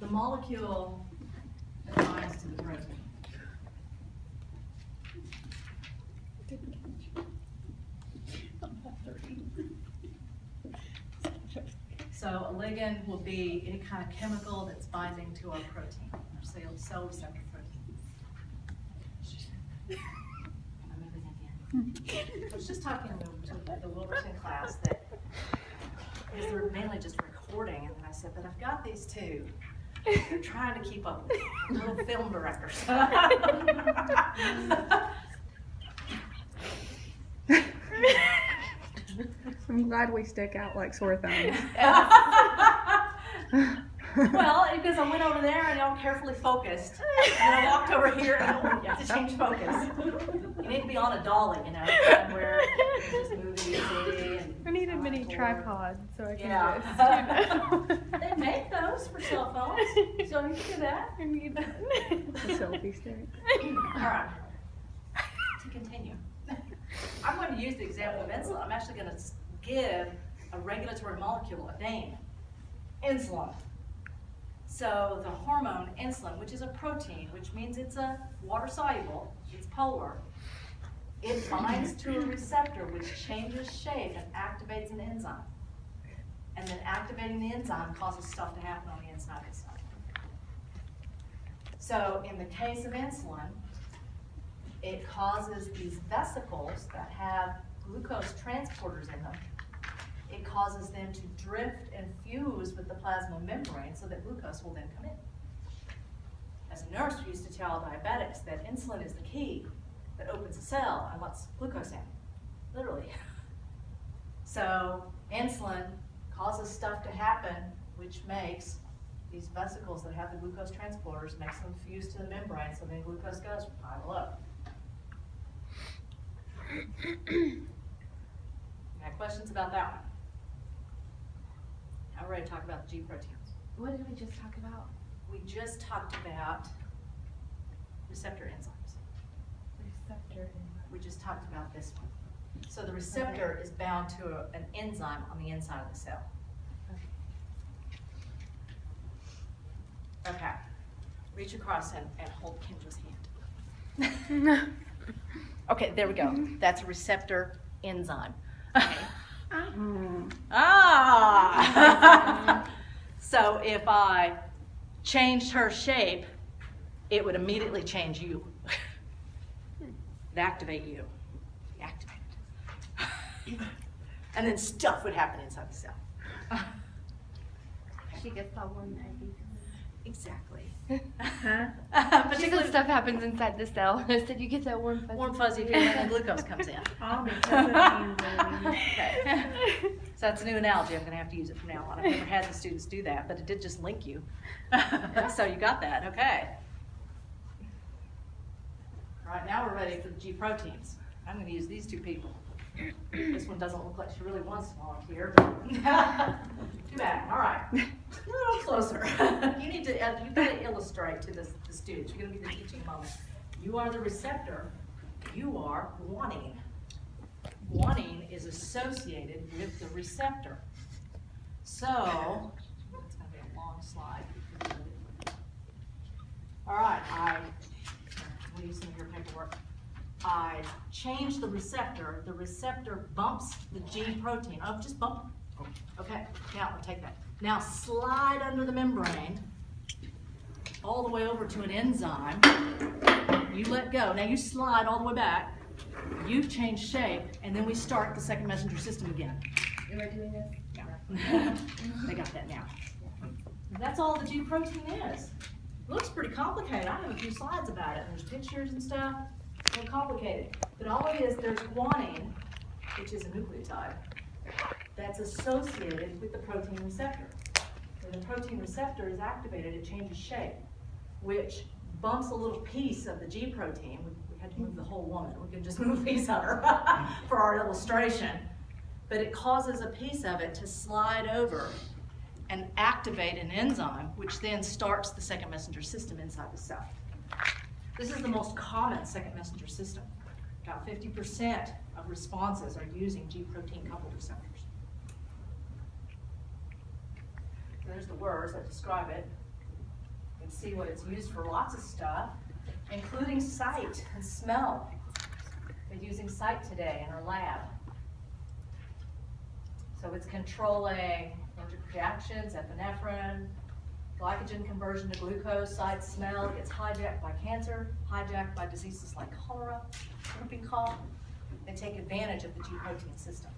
the molecule that binds to the protein. So a ligand will be any kind of chemical that's binding to our protein, our cell receptor protein. I was just talking to the Wilberton class that because they're mainly just recording, and I said, but I've got these two. They're trying to keep up, little film directors. I'm glad we stick out like sore thumbs. Well, because I went over there and y'all carefully focused. And I walked over here and you have to change focus. You need to be on a dolly, you know, where you just move easy. And I need a mini tripod so I can just, They make those for cell phones, so you can do that. I need a selfie stick. All right. To continue. I'm going to use the example of insulin. I'm actually going to give a regulatory molecule a name. Insulin. So the hormone insulin, which is a protein, which means it's a water soluble, it's polar. It binds to a receptor which changes shape and activates an enzyme. And then activating the enzyme causes stuff to happen on the inside of the cell. So in the case of insulin, it causes these vesicles that have glucose transporters in them. It causes them to drift and fuse with the plasma membrane so that glucose will then come in. As a nurse, we used to tell diabetics that insulin is the key that opens a cell and lets glucose in, literally. So insulin causes stuff to happen, which makes these vesicles that have the glucose transporters, makes them fuse to the membrane, so then glucose goes from high to low. Got questions about that one? Now we're ready to talk about the G proteins. What did we just talk about? We just talked about receptor enzymes. Receptor enzyme. We just talked about this one. So the receptor is bound to an enzyme on the inside of the cell. Okay. Reach across and hold Kendra's hand. Okay, there we go. That's a receptor enzyme. So if I changed her shape, it would immediately change you. It'd activate you. Activate it. And then stuff would happen inside the cell. She gets that one every Exactly. She Particularly said stuff happens inside the cell. I said you get that warm fuzzy feeling when glucose comes in. Okay. So that's a new analogy. I'm going to have to use it from now on. I've never had the students do that, but it did just link you. So you got that. Okay. All right, now we're ready for the G proteins. I'm going to use these two people. This one doesn't look like she really wants to volunteer, but too bad. All right, a little closer. You got to illustrate to the students. You're going to be the teaching moment. You are the receptor. You are guanine. Guanine is associated with the receptor. So it's going to be a long slide. All right, I'm going to use some of your paperwork. I change the receptor bumps the G protein. Oh, just bump. Okay, now I'll take that. Now slide under the membrane all the way over to an enzyme. You let go. Now you slide all the way back. You've changed shape, and then we start the second messenger system again. Am I doing this? Yeah. They got that now. That's all the G protein is. Looks pretty complicated. I have a few slides about it. There's pictures and stuff. It's a little complicated. But all it is, there's guanine, which is a nucleotide, that's associated with the protein receptor. When the protein receptor is activated, it changes shape, which bumps a little piece of the G protein. We had to move the whole woman. We could just move a piece of her for our illustration. But it causes a piece of it to slide over and activate an enzyme, which then starts the second messenger system inside the cell. This is the most common second messenger system. About 50% of responses are using G protein coupled receptors. There's the words that describe it. can see what it's used for, lots of stuff, including sight and smell. They're using sight today in our lab. So it's controlling allergic reactions, epinephrine, glycogen conversion to glucose, sight, smell. It gets hijacked by cancer, hijacked by diseases like cholera, whooping cough. They take advantage of the G protein system.